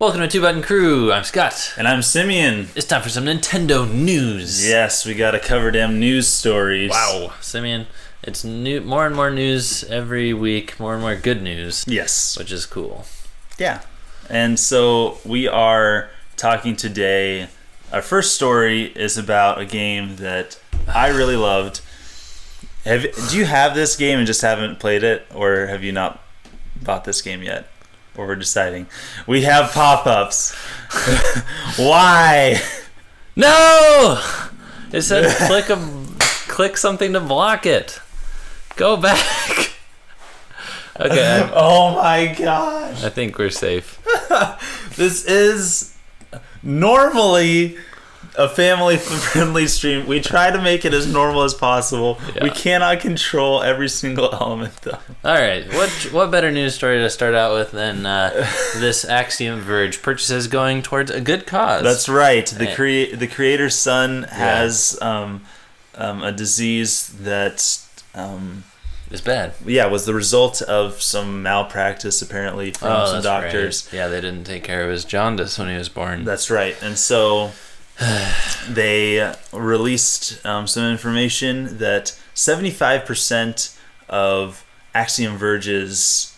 Welcome to Two Button Crew. I'm Scott. And I'm Simeon. It's time for some Nintendo news. Yes, we gotta cover them news stories. Wow, Simeon, it's new, more and more news every week, more and more good news. Yes. Which is cool. Yeah. And so we are talking today. Our first story is about a game that I really loved. Do you have this game and just haven't played it? Or have you not bought this game yet? Or we're deciding. We have pop-ups. Why? No! It said click something to block it. Go back. Okay. Oh my gosh. I think we're safe. This is normally a family-friendly stream. We try to make it as normal as possible. Yeah. We cannot control every single element, though. All right. What better news story to start out with than this Axiom Verge purchases going towards a good cause? That's right. The creator's son has a disease that is bad. Yeah, was the result of some malpractice, apparently, from some doctors. Right. Yeah, they didn't take care of his jaundice when he was born. That's right. And so they released some information that 75% of Axiom Verge's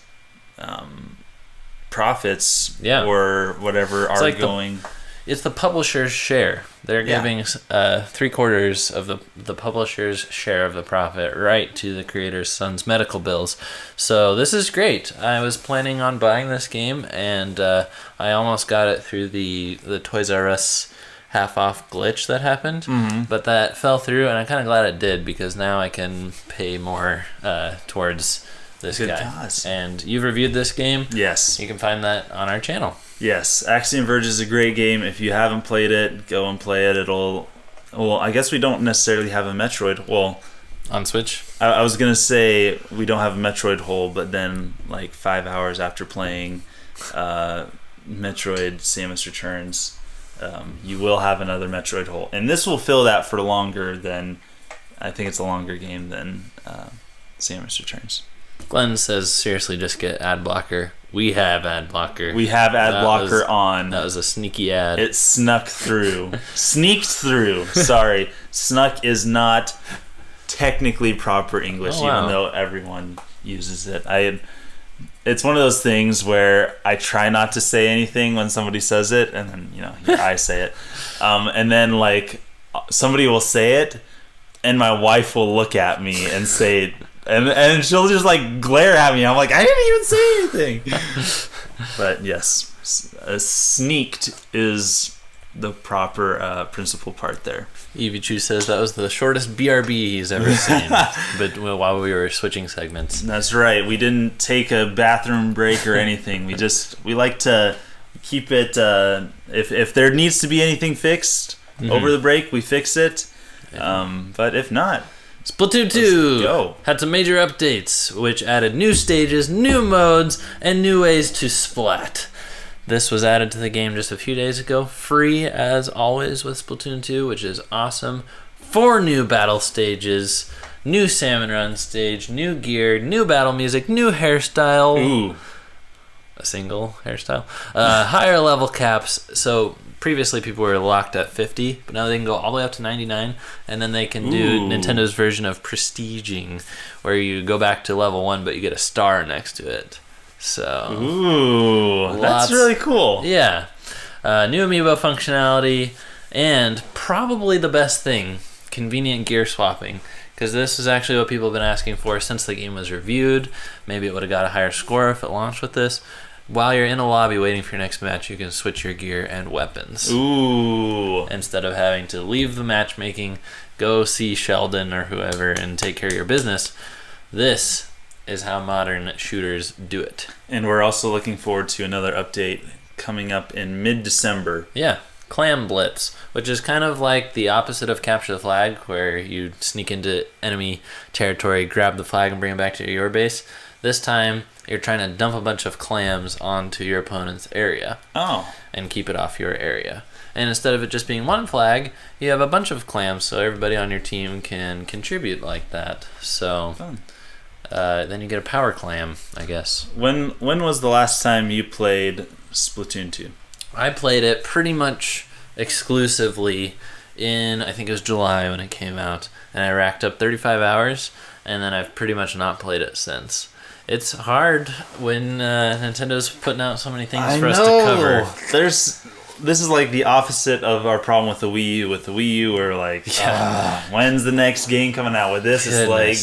profits or whatever are like going... It's the publisher's share. They're giving 3/4 of the publisher's share of the profit right to the creator's son's medical bills. So this is great. I was planning on buying this game, and I almost got it through the Toys R Us half-off glitch that happened, but that fell through, and I'm kind of glad it did, because now I can pay more towards this guy. Cause. And you've reviewed this game? Yes. You can find that on our channel. Yes, Axiom Verge is a great game. If you haven't played it, go and play it. Well, I guess we don't necessarily have a Metroid. Well, on Switch? I was going to say we don't have a Metroid hole, but then like 5 hours after playing Metroid Samus Returns, you will have another Metroid hole. And this will fill that for longer than, I think it's a longer game than Samus Returns. Glenn says, seriously, just get ad blocker. We have ad blocker. We have ad blocker on. That was a sneaky ad. It snuck through. Sneaked through. Sorry. Snuck is not technically proper English, even though everyone uses it. It's one of those things where I try not to say anything when somebody says it, and then, I say it. And then, like, somebody will say it, and my wife will look at me and say it. And she'll just like glare at me. I'm like, I didn't even say anything. But yes, sneaked is the proper principal part there. Evie Chu says that was the shortest BRB he's ever seen. But while we were switching segments. That's right. We didn't take a bathroom break or anything. We like to keep it. If there needs to be anything fixed over the break, we fix it. But if not. Splatoon 2 had some major updates, which added new stages, new modes, and new ways to splat. This was added to the game just a few days ago, free as always with Splatoon 2, which is awesome. 4 new battle stages, new Salmon Run stage, new gear, new battle music, new hairstyle. Ooh. A single hairstyle. Higher level caps, so... Previously, people were locked at 50, but now they can go all the way up to 99, and then they can do Nintendo's version of prestiging, where you go back to level 1, but you get a star next to it. So, that's really cool. Yeah. New amiibo functionality, and probably the best thing, convenient gear swapping, because this is actually what people have been asking for since the game was reviewed. Maybe it would have got a higher score if it launched with this. While you're in a lobby waiting for your next match, you can switch your gear and weapons. Ooh. Instead of having to leave the matchmaking, go see Sheldon or whoever and take care of your business. This is how modern shooters do it. And we're also looking forward to another update coming up in mid-December. Yeah. Clam Blitz, which is kind of like the opposite of Capture the Flag, where you sneak into enemy territory, grab the flag, and bring it back to your base. This time, you're trying to dump a bunch of clams onto your opponent's area. And keep it off your area. And instead of it just being one flag, you have a bunch of clams, so everybody on your team can contribute like that. So then you get a power clam, I guess. When was the last time you played Splatoon 2? I played it pretty much exclusively in, I think it was July when it came out, and I racked up 35 hours, and then I've pretty much not played it since. It's hard when Nintendo's putting out so many things for us to cover. This is like the opposite of our problem with the Wii U. With the Wii U, we're like, when's the next game coming out? With this, it's like,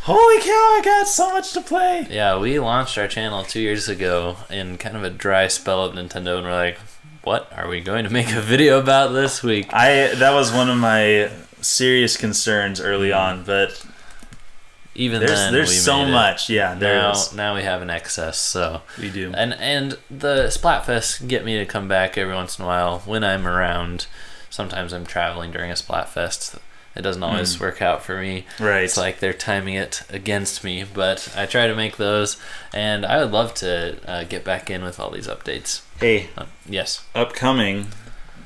holy cow, I got so much to play. Yeah, we launched our channel 2 years ago in kind of a dry spell of Nintendo, and we're like, what are we going to make a video about this week? That was one of my serious concerns early on, but even then there's so much. Yeah, now we have an excess, so we do. And the Splatfests get me to come back every once in a while when I'm around. Sometimes I'm traveling during a Splatfest. It doesn't always work out for me. Right. It's like they're timing it against me, but I try to make those, and I would love to get back in with all these updates. Hey. Yes. Upcoming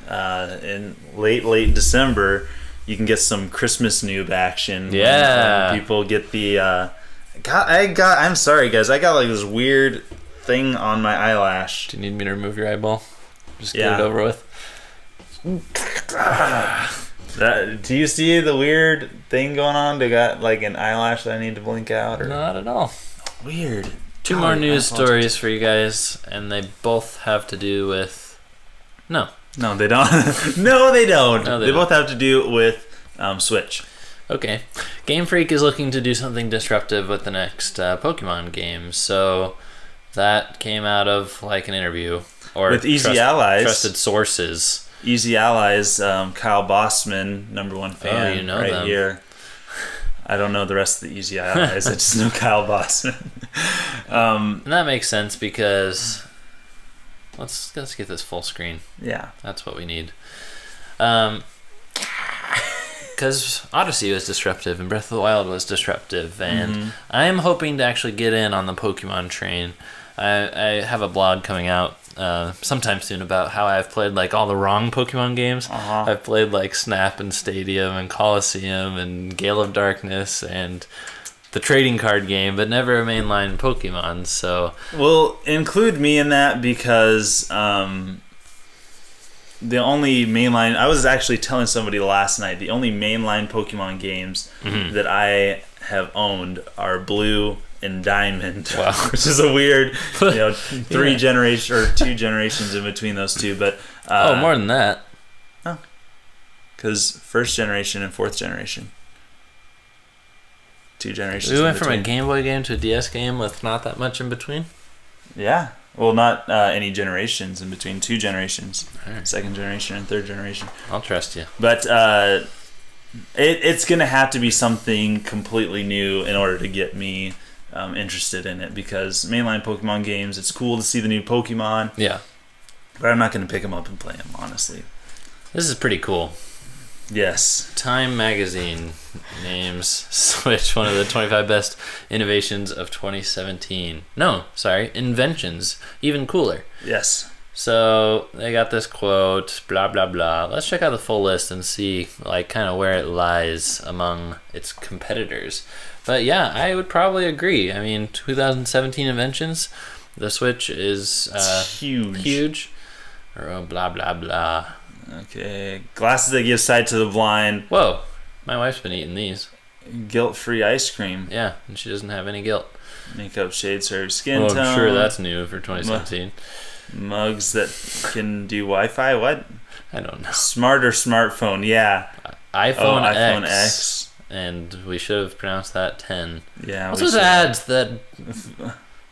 in late December, you can get some Christmas noob action. Yeah. When people get the... I'm sorry, guys. I got like this weird thing on my eyelash. Do you need me to remove your eyeball? Just get it over with. Do you see the weird thing going on? They got like an eyelash that I need to blink out? Or? Not at all. Weird. Two more news stories for you guys, and they both have to do with... No, they don't. No, they don't. They both have to do with Switch. Okay. GameFreak is looking to do something disruptive with the next Pokemon game, so that came out of like an interview. Or with Easy Allies. Trusted sources. Easy Allies, Kyle Bossman, #1 fan, you know right them. here. I don't know the rest of the Easy Allies. I just know Kyle Bossman. And that makes sense because let's get this full screen. Yeah, that's what we need. Because Odyssey was disruptive and Breath of the Wild was disruptive, and I'm hoping to actually get in on the Pokemon train. I have a blog coming out sometime soon about how I've played like all the wrong Pokemon games. I've played like Snap and Stadium and Coliseum and Gale of Darkness and the trading card game, but never a mainline Pokemon. So well, include me in that because the only mainline, I was actually telling somebody last night, the only mainline Pokemon games that I have owned are Blue and Diamond. Wow. Which is a weird, 2 generations in between those two. But more than that. Oh, because 1st generation and 4th generation, 2 generations. We went from a Game Boy game to a DS game with not that much in between. Yeah. Well, not any generations in between. 2 generations, 2nd generation and 3rd generation. I'll trust you. But it's gonna have to be something completely new in order to get me interested in it, because mainline Pokemon games, it's cool to see the new Pokemon. Yeah. But I'm not gonna pick them up and play them, honestly. This is pretty cool. Yes. Time magazine names Switch one of the 25 best innovations of 2017. No, sorry, inventions. Even cooler. Yes. So they got this quote, blah, blah, blah. Let's check out the full list and see like kind of where it lies among its competitors. But yeah, I would probably agree. I mean, 2017 inventions, the Switch is huge. Or blah, blah, blah. Okay. Glasses that give sight to the blind. Whoa. My wife's been eating these. Guilt-free ice cream. Yeah, and she doesn't have any guilt. Makeup shades her skin tone. I'm sure that's new for 2017. Mugs that can do Wi-Fi. What? I don't know. Smarter smartphone. Yeah. iPhone iPhone X. X. And we should have pronounced that 10. Yeah. What's those ads that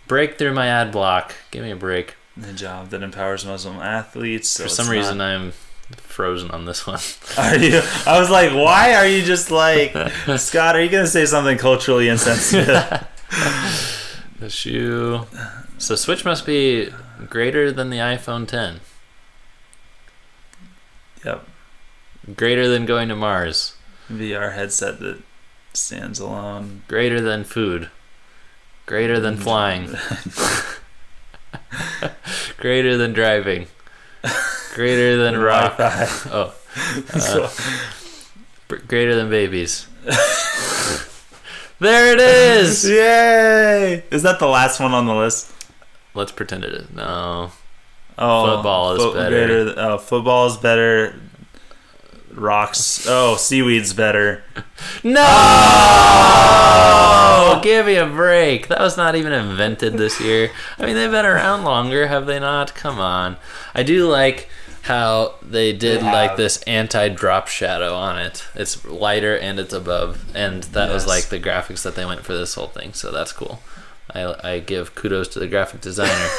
break through my ad block? Give me a break. The job that empowers Muslim athletes. So for some reason, I'm frozen on this one. Are you? I was like, why are you just like, Scott, are you going to say something culturally insensitive? The shoe. So Switch must be greater than the iPhone 10. Yep. Greater than going to Mars. VR headset that stands alone. Greater than food. Greater than flying. Greater than driving. Greater than rock. Oh. Greater than babies. There it is! Yay! Is that the last one on the list? Let's pretend it is. No. Football is better. Football is better. Rocks. Seaweed's better. No! Give me a break. That was not even invented this year. I mean, they've been around longer, have they not? Come on. I do like how they did like this anti-drop shadow on it. It's lighter and it's above, and that was like the graphics that they went for this whole thing, so that's cool. I give kudos to the graphic designer.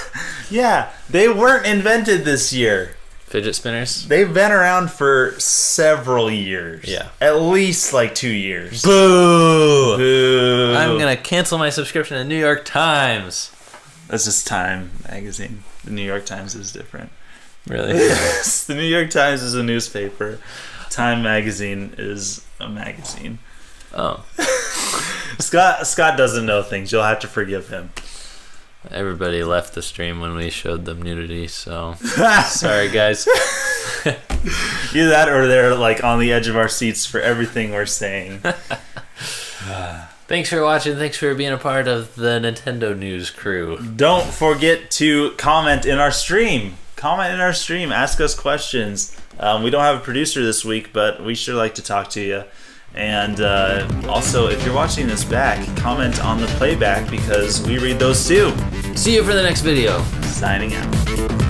Yeah, they weren't invented this year. Fidget spinners? They've been around for several years. Yeah. At least like 2 years. Boo! Boo! I'm going to cancel my subscription to New York Times. That's just Time magazine. The New York Times is different. Really? Yes. The New York Times is a newspaper. Time magazine is a magazine. Oh. Scott doesn't know things. You'll have to forgive him. Everybody left the stream when we showed them nudity, so sorry guys. Either that or they're like on the edge of our seats for everything we're saying. Thanks for watching. Thanks for being a part of the Nintendo News crew. Don't forget to comment in our stream. Ask us questions. We don't have a producer this week, but we sure like to talk to you. And also, if you're watching this back, comment on the playback because we read those too. See you for the next video. Signing out.